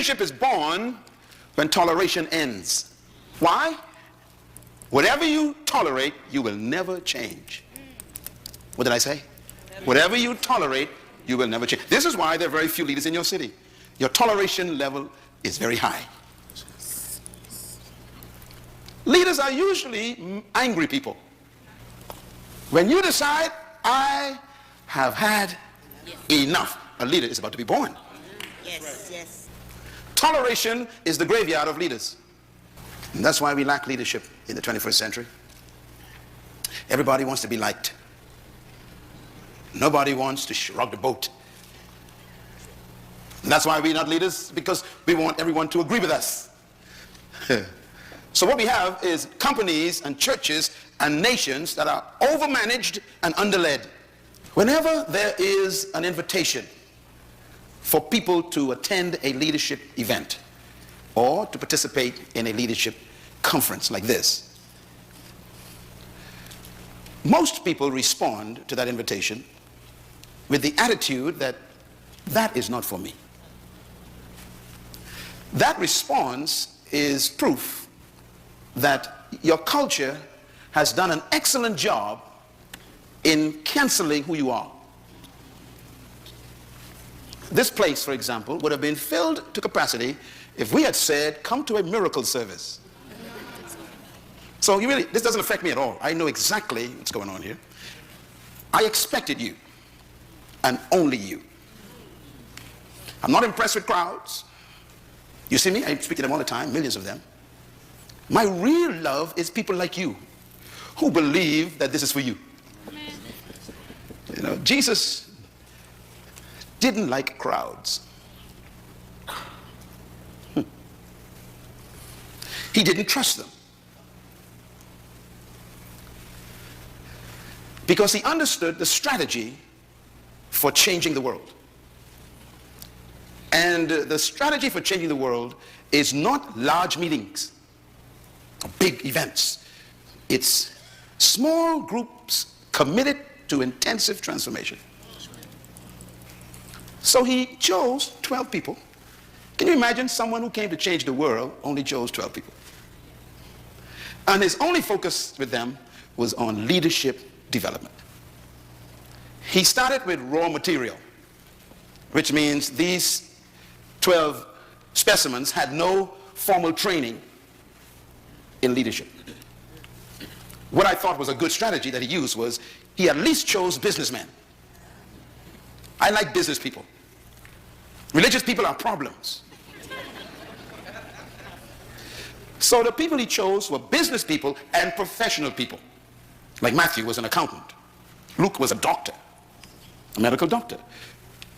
Leadership is born when toleration ends. Why? Whatever you tolerate, you will never change. What did I say? Whatever you tolerate, you will never change. This is why there are very few leaders in your city. Your toleration level is very high. Leaders are usually angry people. When you decide, I have had enough, a leader is about to be born. Yes, yes. Toleration is the graveyard of leaders. And that's why we lack leadership in the 21st century. Everybody wants to be liked. Nobody wants to rock the boat. And that's why we're not leaders, because we want everyone to agree with us. So what we have is companies and churches and nations that are overmanaged and underled. Whenever there is an invitation for people to attend a leadership event or to participate in a leadership conference like this, most people respond to that invitation with the attitude that that is not for me. That response is proof that your culture has done an excellent job in canceling who you are. This place, for example, would have been filled to capacity if we had said, come to a miracle service. So this doesn't affect me at all. I know exactly what's going on here. I expected you, and only you. I'm not impressed with crowds. You see me? I speak to them all the time, millions of them. My real love is people like you who believe that this is for you. You know, Jesus didn't like crowds. He didn't trust them. Because he understood the strategy for changing the world. And the strategy for changing the world is not large meetings, big events. It's small groups committed to intensive transformation. So he chose 12 people. Can you imagine someone who came to change the world only chose 12 people? And his only focus with them was on leadership development. He started with raw material, which means these 12 specimens had no formal training in leadership. What I thought was a good strategy that he used was he at least chose businessmen. I like business people. Religious people are problems. So the people he chose were business people and professional people. Like Matthew was an accountant. Luke was a doctor, a medical doctor.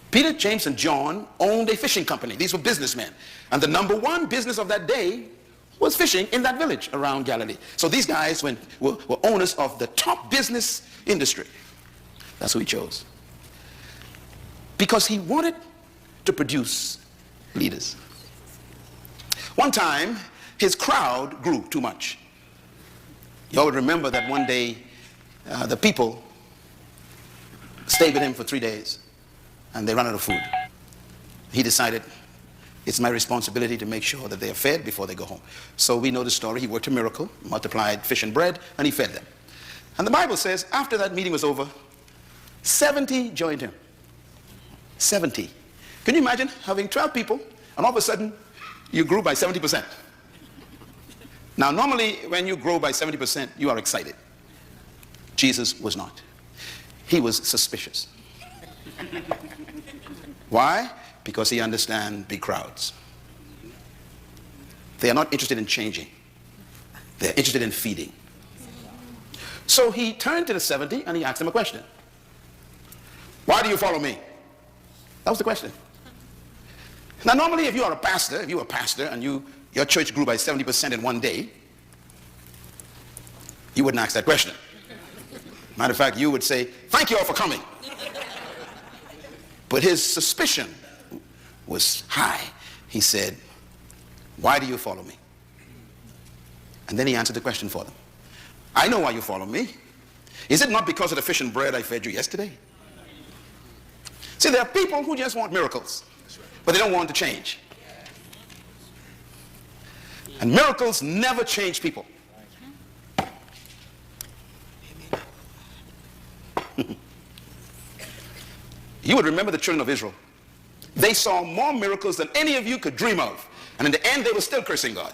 Peter, James, and John owned a fishing company. These were businessmen. And the number one business of that day was fishing in that village around Galilee. So these guys were owners of the top business industry. That's who he chose. Because he wanted to produce leaders. One time, his crowd grew too much. You all would remember that one day, the people stayed with him for 3 days, and they ran out of food. He decided, it's my responsibility to make sure that they are fed before they go home. So we know the story. He worked a miracle, multiplied fish and bread, and he fed them. And the Bible says, after that meeting was over, 70 joined him. 70. Can you imagine having 12 people, and all of a sudden, you grew by 70%? Now, normally, when you grow by 70%, you are excited. Jesus was not. He was suspicious. Why? Because he understands big crowds. They are not interested in changing. They're interested in feeding. So he turned to the 70 and he asked them a question. Why do you follow me? That was the question. Now, normally, if you are a pastor, and your church grew by 70% in one day, you wouldn't ask that question. Matter of fact, you would say, thank you all for coming. But his suspicion was high. He said, why do you follow me? And then he answered the question for them. I know why you follow me. Is it not because of the fish and bread I fed you yesterday? See, there are people who just want miracles, but they don't want to change. And miracles never change people. You would remember the children of Israel. They saw more miracles than any of you could dream of. And in the end, they were still cursing God.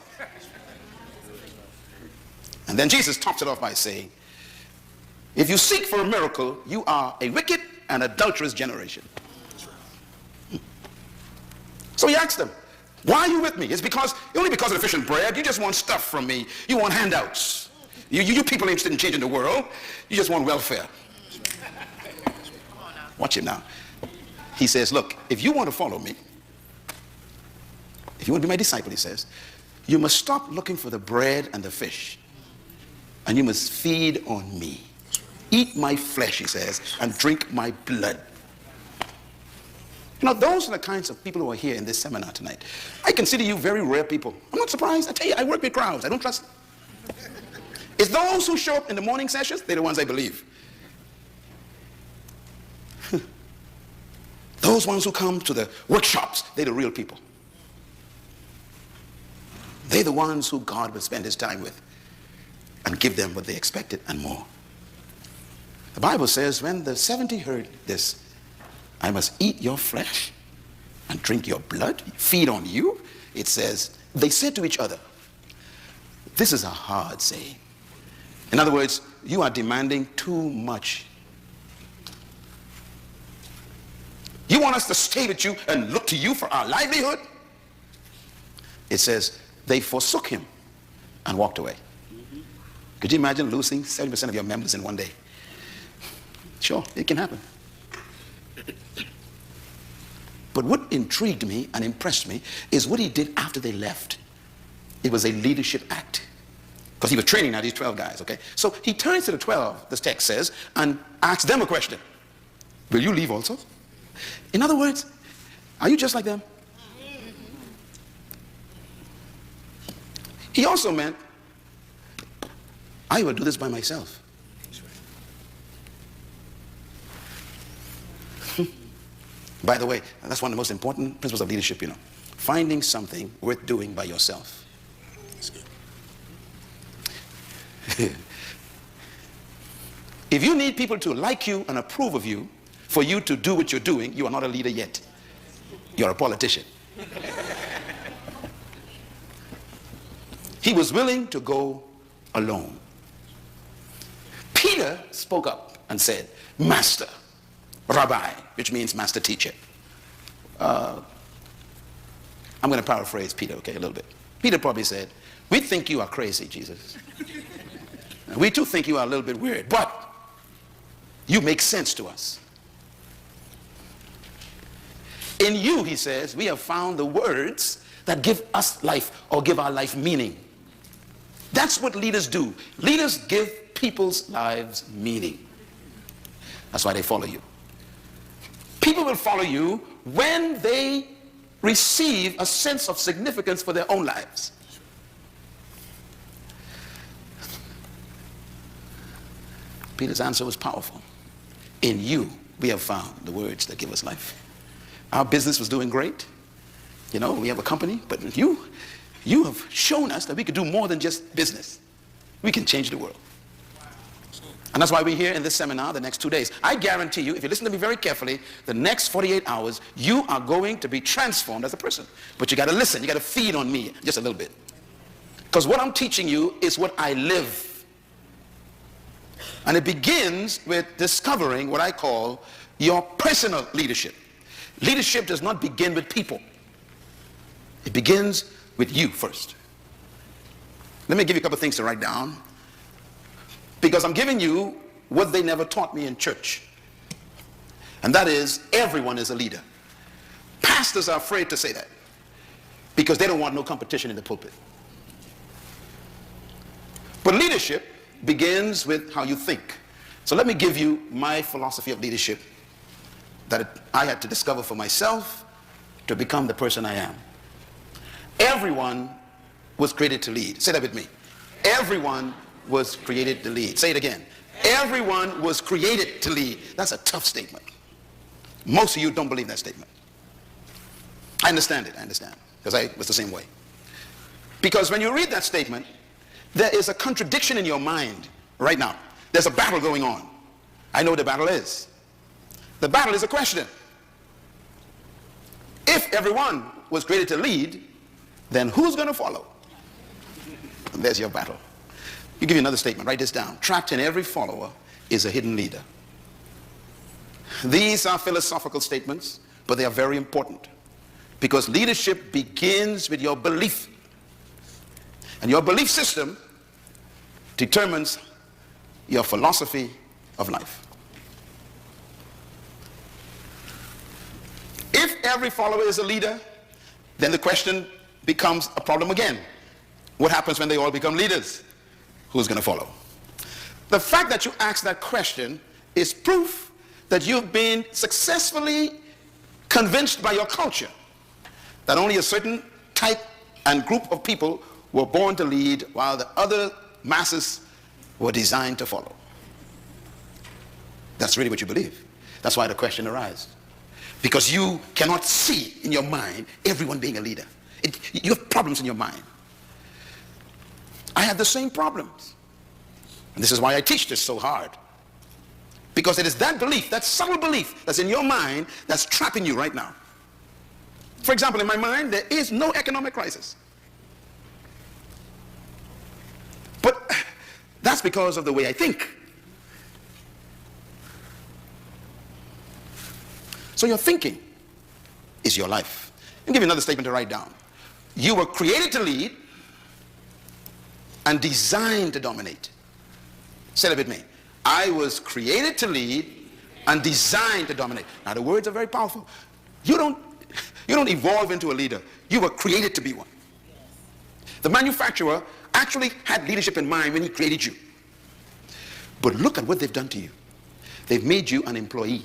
And then Jesus tops it off by saying, if you seek for a miracle, you are a wicked and adulterous generation. So he asked them, why are you with me? It's only because of the fish and bread. You just want stuff from me. You want handouts. You people ain't interested in changing the world. You just want welfare. Watch him now. He says, look, if you want to follow me, if you want to be my disciple, he says, you must stop looking for the bread and the fish. And you must feed on me. Eat my flesh, he says, and drink my blood. You know, those are the kinds of people who are here in this seminar tonight. I consider you very rare people. I'm not surprised. I tell you, I work with crowds. I don't trust them. It's those who show up in the morning sessions, they're the ones I believe. Those ones who come to the workshops, they're the real people. They're the ones who God will spend his time with and give them what they expected and more. The Bible says when the 70 heard this, I must eat your flesh and drink your blood, feed on you. It says, they said to each other, this is a hard saying. In other words, you are demanding too much. You want us to stay with you and look to you for our livelihood? It says, they forsook him and walked away. Could you imagine losing 70% of your members in one day? Sure, it can happen. But what intrigued me and impressed me is what he did after they left. It was a leadership act. Because he was training now these 12 guys, okay? So he turns to the 12, this text says, and asks them a question. Will you leave also? In other words, are you just like them? He also meant, I will do this by myself. By the way, that's one of the most important principles of leadership, you know. Finding something worth doing by yourself. That's good. If you need people to like you and approve of you for you to do what you're doing, you are not a leader yet. You're a politician. He was willing to go alone. Peter spoke up and said, Master, Rabbi, which means master teacher. I'm going to paraphrase Peter, okay, a little bit. Peter probably said, we think you are crazy, Jesus. We too think you are a little bit weird, but you make sense to us. In you, he says, we have found the words that give us life or give our life meaning. That's what leaders do. Leaders give people's lives meaning. That's why they follow you. People will follow you when they receive a sense of significance for their own lives. Peter's answer was powerful. In you, we have found the words that give us life. Our business was doing great. You know, we have a company, but you have shown us that we could do more than just business. We can change the world. And that's why we're here in this seminar the next 2 days. I guarantee you, if you listen to me very carefully, the next 48 hours, you are going to be transformed as a person. But you got to listen. You got to feed on me just a little bit. Because what I'm teaching you is what I live. And it begins with discovering what I call your personal leadership. Leadership does not begin with people. It begins with you first. Let me give you a couple of things to write down. Because I'm giving you what they never taught me in church. And that is, everyone is a leader. Pastors are afraid to say that because they don't want no competition in the pulpit. But leadership begins with how you think. So let me give you my philosophy of leadership that I had to discover for myself to become the person I am. Everyone was created to lead. Say that with me. Everyone was created to lead. Say it again. Everyone was created to lead. That's a tough statement. Most of you don't believe that statement. I understand it. I understand. Because I was the same way. Because when you read that statement, there is a contradiction in your mind right now. There's a battle going on. I know what the battle is. The battle is a question. If everyone was created to lead, then who's going to follow? And there's your battle. You give you another statement. Write this down. Trapped in every follower is a hidden leader. These are philosophical statements, but they are very important, because leadership begins with your belief. And your belief system determines your philosophy of life. If every follower is a leader, then the question becomes a problem again. What happens when they all become leaders? Who's going to follow? The fact that you ask that question is proof that you've been successfully convinced by your culture that only a certain type and group of people were born to lead, while the other masses were designed to follow. That's really what you believe. That's why the question arises. Because you cannot see in your mind everyone being a leader. You have problems in your mind. I have the same problems. And this is why I teach this so hard. Because it is that belief, that subtle belief that's in your mind, that's trapping you right now. For example, in my mind, there is no economic crisis. But that's because of the way I think. So your thinking is your life. I'll give you another statement to write down. You were created to lead and designed to dominate. Say it with me. I was created to lead and designed to dominate. Now the words are very powerful. You don't evolve into a leader. You were created to be one. The manufacturer actually had leadership in mind when he created you. But look at what they've done to you. They've made you an employee.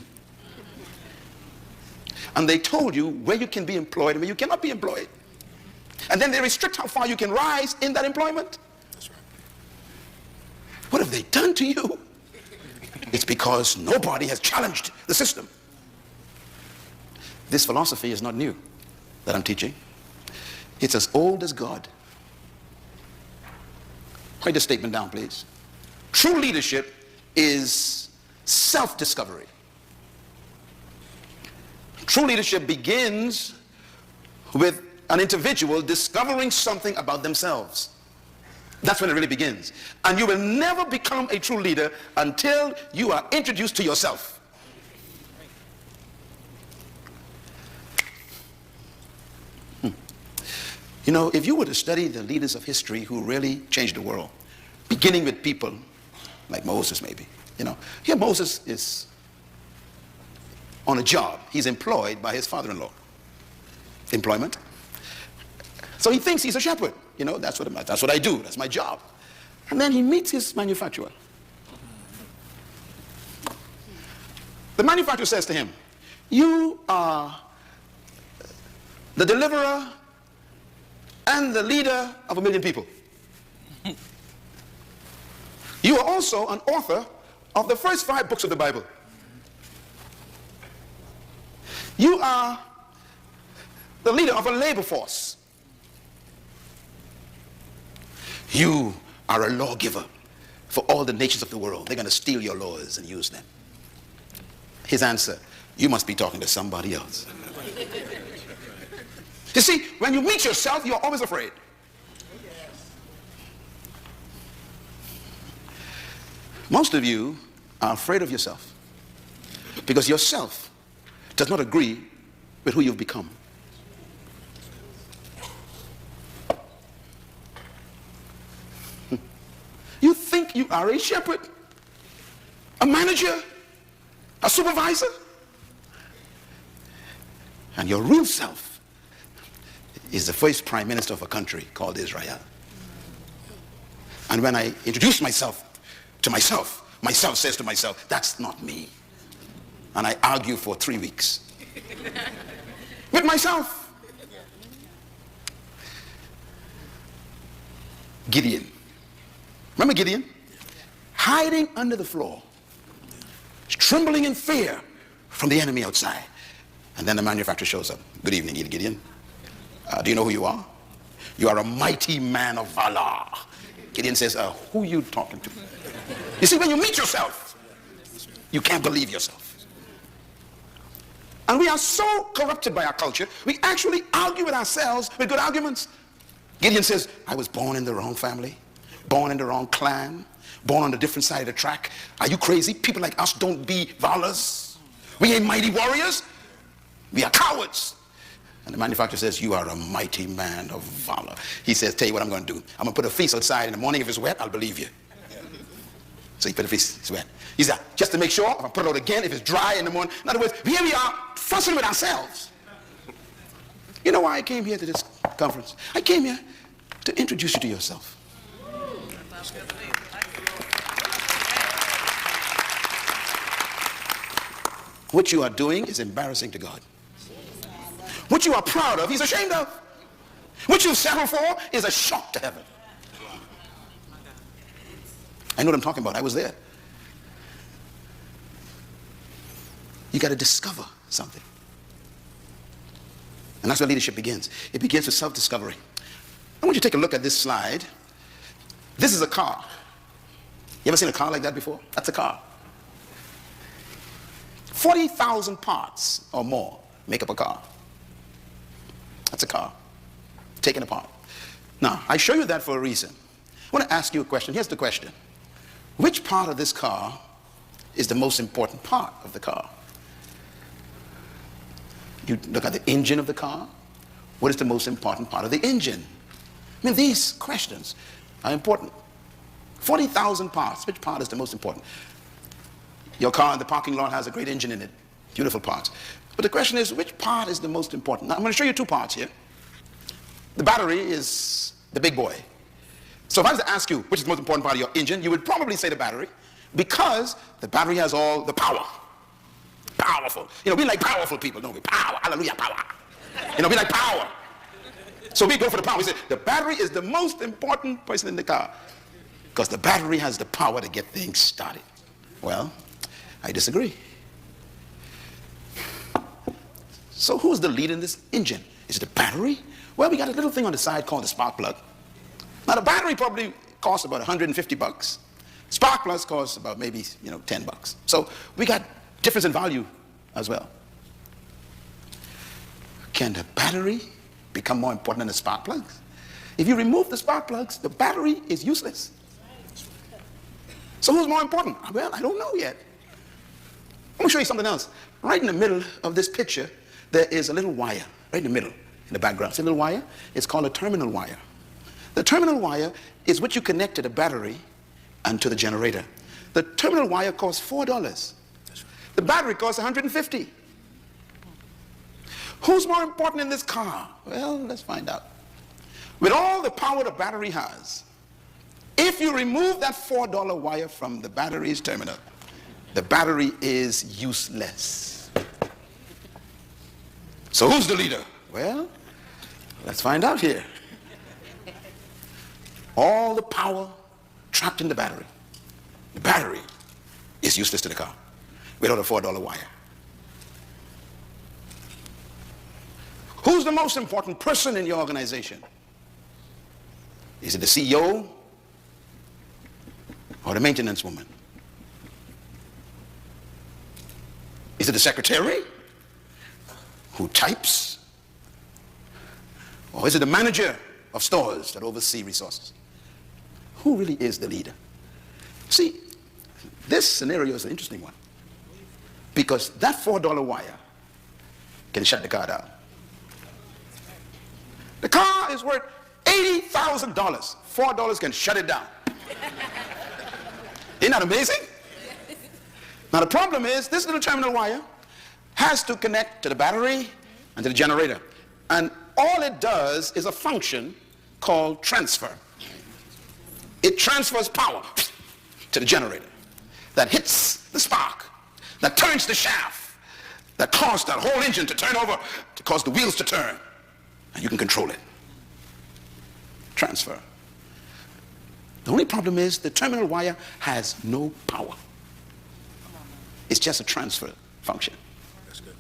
And they told you where you can be employed and where you cannot be employed. And then they restrict how far you can rise in that employment. That's right. What have they done to you? It's because nobody has challenged the system. This philosophy is not new that I'm teaching. It's as old as God. Write this statement down, please. True leadership is self-discovery. True leadership begins with an individual discovering something about themselves. That's when it really begins. And you will never become a true leader until you are introduced to yourself. You know, if you were to study the leaders of history who really changed the world, beginning with people like Moses maybe, you know, here Moses is on a job. He's employed by his father-in-law. Employment. So he thinks he's a shepherd. You know, that's what I do. That's my job. And then he meets his manufacturer. The manufacturer says to him, you are the deliverer and the leader of 1 million people. You are also an author of the first 5 books of the Bible. You are the leader of a labor force. You are a lawgiver for all the nations of the world. They're going to steal your laws and use them. His answer, you must be talking to somebody else. You see, when you meet yourself, you're always afraid. Most of you are afraid of yourself because yourself does not agree with who you've become. You think you are a shepherd, a manager, a supervisor, and your real self is the first prime minister of a country called Israel. And when I introduce myself to myself says to myself, that's not me. And I argue for 3 weeks with myself. Gideon. Remember Gideon? Hiding under the floor, trembling in fear from the enemy outside. And then the manufacturer shows up. Good evening, Gideon. Do you know who you are? You are a mighty man of valor. Gideon says, who are you talking to? You see, when you meet yourself, you can't believe yourself. And we are so corrupted by our culture, we actually argue with ourselves with good arguments. Gideon says, I was born in the wrong family, born in the wrong clan, born on the different side of the track. Are you crazy? People like us don't be valors. We ain't mighty warriors. We are cowards. And the manufacturer says, you are a mighty man of valor. He says, tell you what I'm going to do. I'm going to put a fleece outside in the morning. If it's wet, I'll believe you. So he put a fleece, it's wet. He said, just to make sure, if I put it out again, if it's dry in the morning. In other words, here we are fussing with ourselves. You know why I came here to this conference? I came here to introduce you to yourself. What you are doing is embarrassing to God. What you are proud of, he's ashamed of. What you settle for is a shock to heaven. I know what I'm talking about. I was there. You got to discover something. And that's where leadership begins. It begins with self-discovery. I want you to take a look at this slide. This is a car. You ever seen a car like that before? That's a car. 40,000 parts or more make up a car. That's a car, taken apart. Now, I show you that for a reason. I want to ask you a question. Here's the question. Which part of this car is the most important part of the car? You look at the engine of the car. What is the most important part of the engine? I mean, these questions are important. 40,000 parts. Which part is the most important? Your car in the parking lot has a great engine in it. Beautiful parts. But the question is, which part is the most important? Now, I'm going to show you two parts here. The battery is the big boy. So if I was to ask you which is the most important part of your engine, you would probably say the battery, because the battery has all the power. Powerful. You know, we like powerful people, don't we? Power. Hallelujah, power. You know, we like power. So we go for the power. We say the battery is the most important person in the car because the battery has the power to get things started. Well, I disagree. So who's the lead in this engine? Is it the battery? Well, we got a little thing on the side called the spark plug. Now, the battery probably costs about 150 bucks. Spark plugs costs about maybe, 10 bucks. So we got difference in value as well. Can the battery become more important than the spark plugs? If you remove the spark plugs, the battery is useless. So who's more important? Well, I don't know yet. I'm going to show you something else. Right in the middle of this picture, there is a little wire. Right in the middle, in the background. See a little wire? It's called a terminal wire. The terminal wire is what you connect to the battery and to the generator. The terminal wire costs $4. The battery costs $150. Who's more important in this car? Well, let's find out. With all the power the battery has, if you remove that $4 wire from the battery's terminal, the battery is useless. So who's the leader? Well, let's find out here. All the power trapped in the battery. The battery is useless to the car without a $4 wire. Who's the most important person in your organization? Is it the CEO or the maintenance woman? Is it the secretary who types? Or is it the manager of stores that oversee resources? Who really is the leader? See, this scenario is an interesting one because that $4 wire can shut the car down. The car is worth $80,000. $4 can shut it down. Isn't that amazing? Now the problem is this little terminal wire has to connect to the battery and to the generator. And all it does is a function called transfer. It transfers power to the generator that hits the spark, that turns the shaft, that caused that whole engine to turn over, to cause the wheels to turn. And you can control it. Transfer. The only problem is the terminal wire has no power. It's just a transfer function. That's good.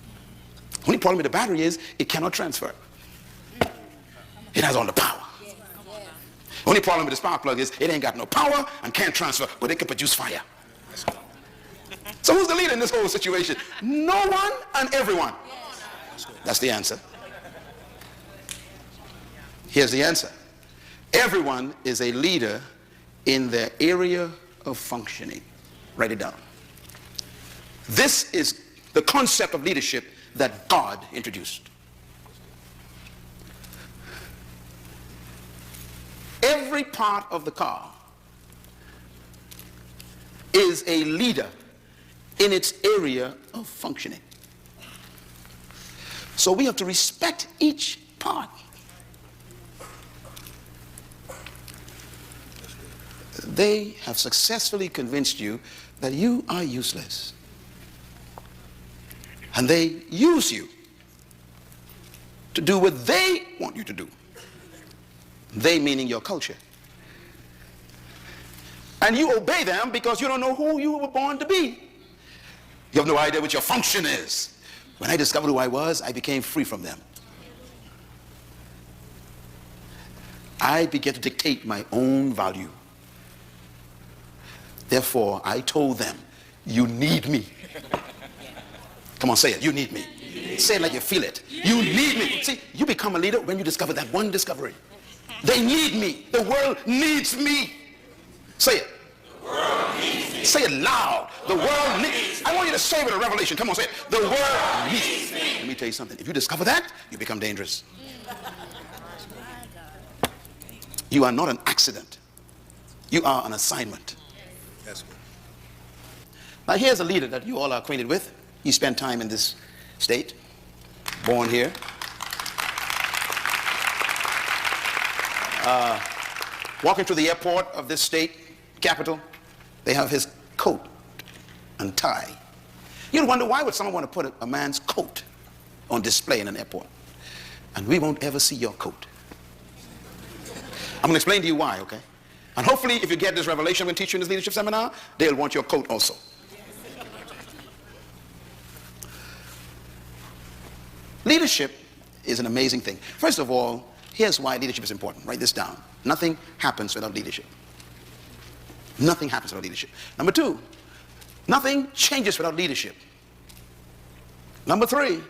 The only problem with the battery is it cannot transfer. It has all the power. Yes. Only problem with the spark plug is it ain't got no power and can't transfer, but it can produce fire. So who's the leader in this whole situation? No one and everyone. That's the answer. Here's the answer. Everyone is a leader in their area of functioning. Write it down. This is the concept of leadership that God introduced. Every part of the car is a leader in its area of functioning. So we have to respect each part. They have successfully convinced you that you are useless. And they use you to do what they want you to do. They meaning your culture. And you obey them because you don't know who you were born to be. You have no idea what your function is. When I discovered who I was, I became free from them. I began to dictate my own value. Therefore, I told them, you need me. Come on, say it. You need me. Say it like you feel it. You need me. See, you become a leader when you discover that one discovery. They need me. The world needs me. Say it. The world needs me. Say it loud. The world needs. I want you to say it with a revelation. Come on, say it. The world needs me. Let me tell you something. If you discover that, you become dangerous. You are not an accident. You are an assignment. Now here's a leader that you all are acquainted with. He spent time in this state, born here. Walking through the airport of this state capital, they have his coat and tie. You'd wonder, why would someone want to put a man's coat on display in an airport? And we won't ever see your coat. I'm going to explain to you why, okay? And hopefully, if you get this revelation I'm going to teach you in this leadership seminar, they'll want your coat also. Leadership is an amazing thing. First of all, here's why leadership is important. Write this down. Nothing happens without leadership. Nothing happens without leadership. Number two, nothing changes without leadership. Number three,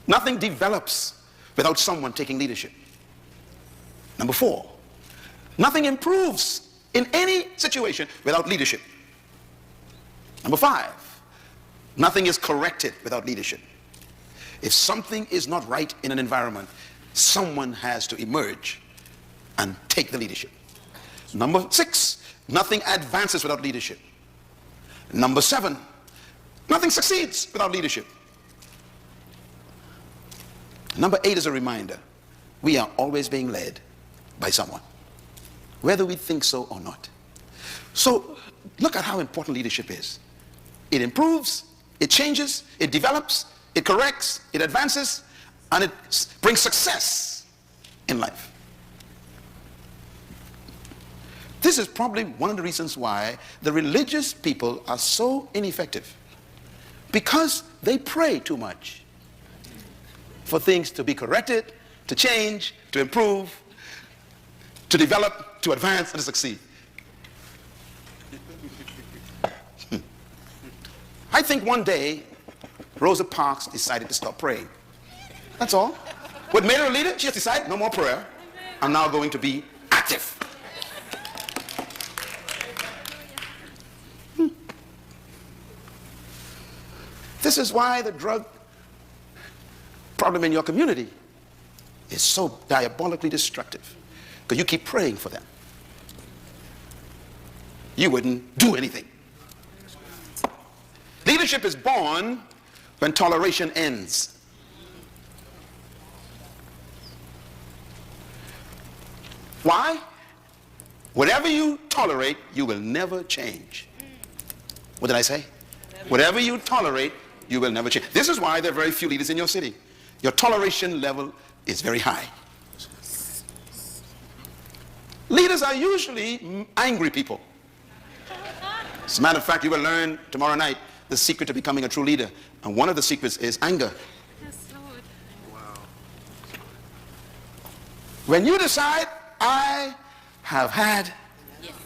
nothing develops without someone taking leadership. Number four, nothing improves in any situation without leadership. Number five, nothing is corrected without leadership. If something is not right in an environment, someone has to emerge and take the leadership. Number six, nothing advances without leadership. Number seven, nothing succeeds without leadership. Number eight is a reminder. We are always being led by someone, whether we think so or not. So look at how important leadership is. It improves, it changes, it develops, it corrects, it advances, and it brings success in life. This is probably one of the reasons why the religious people are so ineffective, because they pray too much for things to be corrected, to change, to improve, to develop, to advance, and to succeed. I think one day Rosa Parks decided to stop praying. That's all. What made her a leader? She just decided, no more prayer. I'm now going to be active. This is why the drug problem in your community is so diabolically destructive, because you keep praying for them. You wouldn't do anything. Leadership is born when toleration ends. Why? Whatever you tolerate, you will never change. What did I say? Whatever you tolerate, you will never change. This is why there are very few leaders in your city. Your toleration level is very high. Leaders are usually angry people. As a matter of fact, you will learn tomorrow night the secret to becoming a true leader. And one of the secrets is anger. Yes, Lord. Wow. When you decide, I have had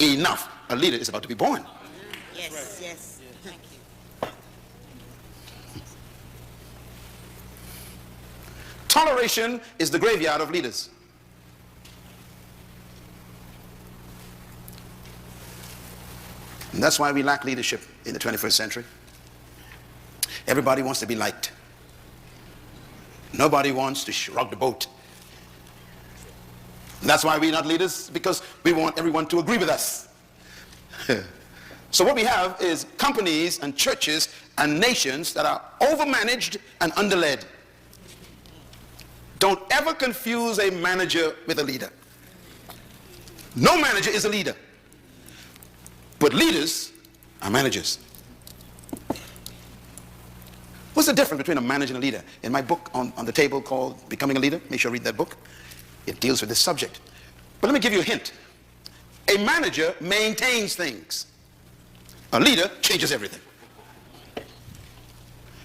enough. A leader is about to be born. Yes, yes. Thank you. Toleration is the graveyard of leaders. And that's why we lack leadership in the 21st century. Everybody wants to be liked. Nobody wants to rock the boat. And that's why we're not leaders, because we want everyone to agree with us. So what we have is companies and churches and nations that are overmanaged and underled. Don't ever confuse a manager with a leader. No manager is a leader. But leaders are managers. What's the difference between a manager and a leader? In my book on the table called Becoming a Leader, make sure you read that book. It deals with this subject. But let me give you a hint. A manager maintains things. A leader changes everything.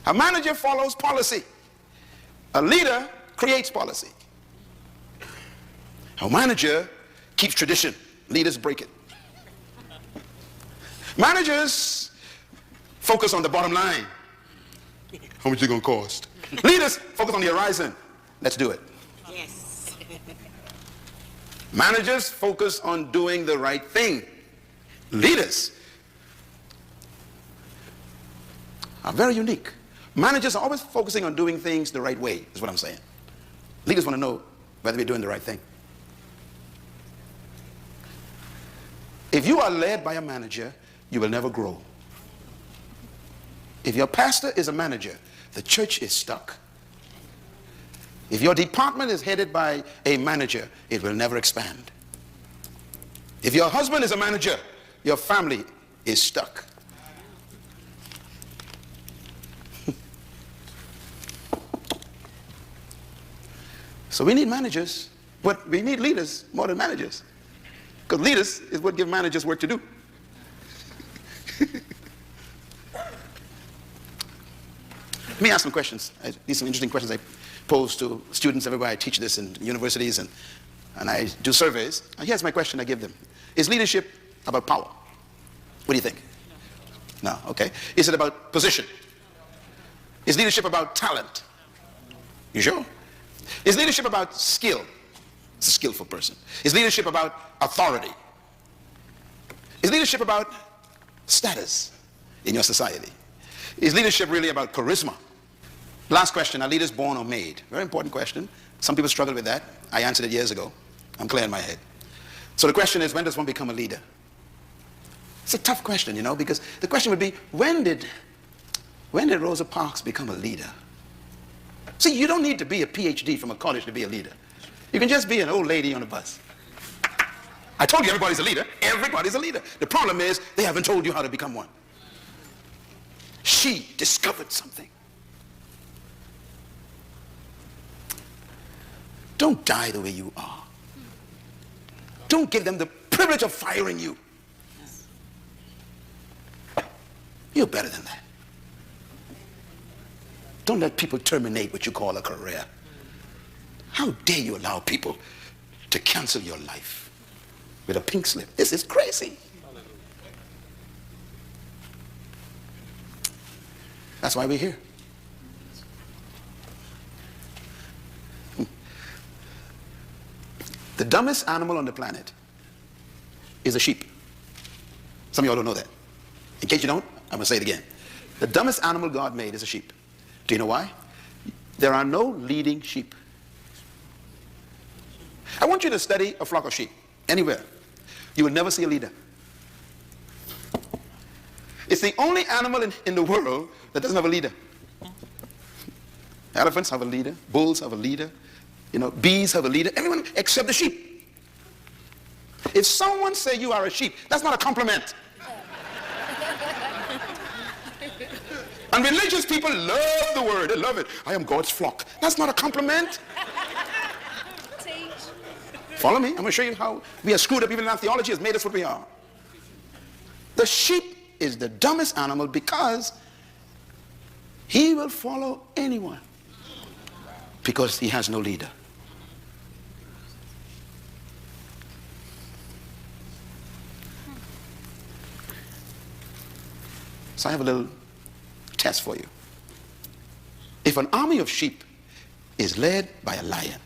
A manager follows policy. A leader creates policy. A manager keeps tradition. Leaders break it. Managers focus on the bottom line. How much is it going to cost? Leaders focus on the horizon. Let's do it. Yes. Managers focus on doing the right thing. Leaders are very unique. Managers are always focusing on doing things the right way, is what I'm saying. Leaders want to know whether we're doing the right thing. If you are led by a manager, you will never grow. If your pastor is a manager, the church is stuck. If your department is headed by a manager, it will never expand. If your husband is a manager, your family is stuck. So we need managers, but we need leaders more than managers. Because leaders is what give managers work to do. Let me ask some questions. These are some interesting questions I pose to students everywhere. I teach this in universities and I do surveys. And here's my question I give them. Is leadership about power? What do you think? No, okay. Is it about position? Is leadership about talent? You sure? Is leadership about skill? It's a skillful person. Is leadership about authority? Is leadership about status in your society? Is leadership really about charisma? Last question, are leaders born or made? Very important question. Some people struggle with that. I answered it years ago. I'm clear in my head. So the question is, when does one become a leader? It's a tough question, you know, because the question would be, when did Rosa Parks become a leader? See, you don't need to be a PhD from a college to be a leader. You can just be an old lady on a bus. I told you everybody's a leader. Everybody's a leader. The problem is they haven't told you how to become one. She discovered something. Don't die the way you are. Don't give them the privilege of firing you. You're better than that. Don't let people terminate what you call a career. How dare you allow people to cancel your life with a pink slip? This is crazy. That's why we're here. The dumbest animal on the planet is a sheep. Some of y'all don't know that. In case you don't, I'm going to say it again. The dumbest animal God made is a sheep. Do you know why? There are no leading sheep. I want you to study a flock of sheep anywhere. You will never see a leader. It's the only animal in the world that doesn't have a leader. Elephants have a leader. Bulls have a leader. You know, bees have a leader. Everyone except the sheep. If someone say you are a sheep, that's not a compliment. And religious people love the word. They love it. I am God's flock. That's not a compliment. Follow me. I'm going to show you how we are screwed up. Even our theology has made us what we are. The sheep is the dumbest animal because he will follow anyone because he has no leader. So I have a little test for you. If an army of sheep is led by a lion,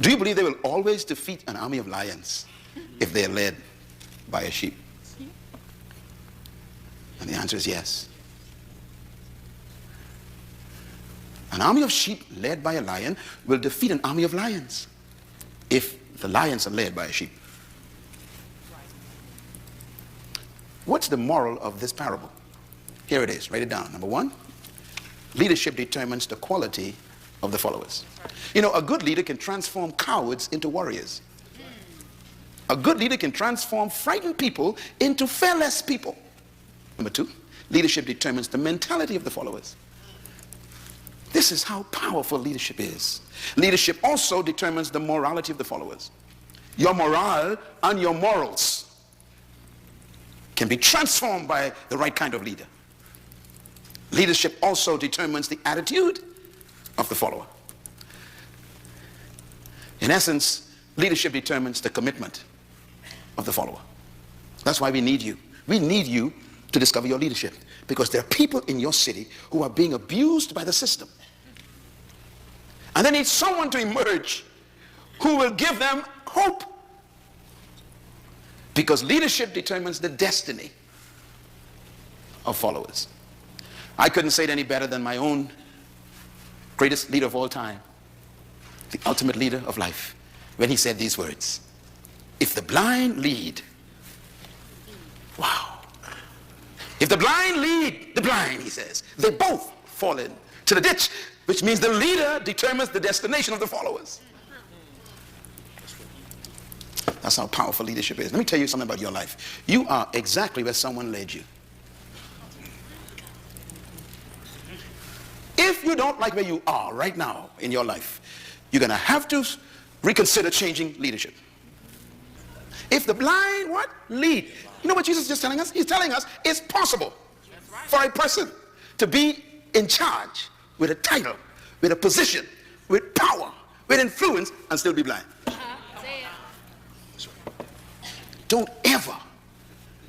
do you believe they will always defeat an army of lions if they are led by a sheep? And the answer is yes. An army of sheep led by a lion will defeat an army of lions if the lions are led by a sheep. What's the moral of this parable? Here it is. Write it down. Number one, leadership determines the quality of the followers. You know, a good leader can transform cowards into warriors. A good leader can transform frightened people into fearless people. Number two, leadership determines the mentality of the followers. This is how powerful leadership is. Leadership also determines the morality of the followers. Your morale and your morals can be transformed by the right kind of leader. Leadership also determines the attitude of the follower. In essence, leadership determines the commitment of the follower. That's why we need you. We need you to discover your leadership, because there are people in your city who are being abused by the system. And they need someone to emerge who will give them hope. Because leadership determines the destiny of followers. I couldn't say it any better than my own greatest leader of all time, the ultimate leader of life, when he said these words: if the blind lead, wow. If the blind lead the blind, he says, they both fall into the ditch, which means the leader determines the destination of the followers. That's how powerful leadership is. Let me tell you something about your life. You are exactly where someone led you. If you don't like where you are right now in your life, you're going to have to reconsider changing leadership. If the blind, what? Lead. You know what Jesus is just telling us? He's telling us it's possible for a person to be in charge with a title, with a position, with power, with influence, and still be blind. Don't ever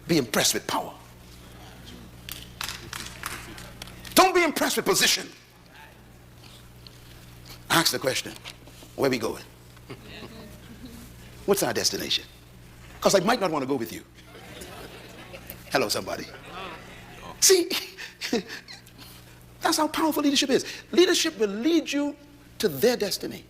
be impressed with power. Don't be impressed with position. Ask the question, where are we going? What's our destination? Because I might not want to go with you. Hello, somebody. See, that's how powerful leadership is. Leadership will lead you to their destiny.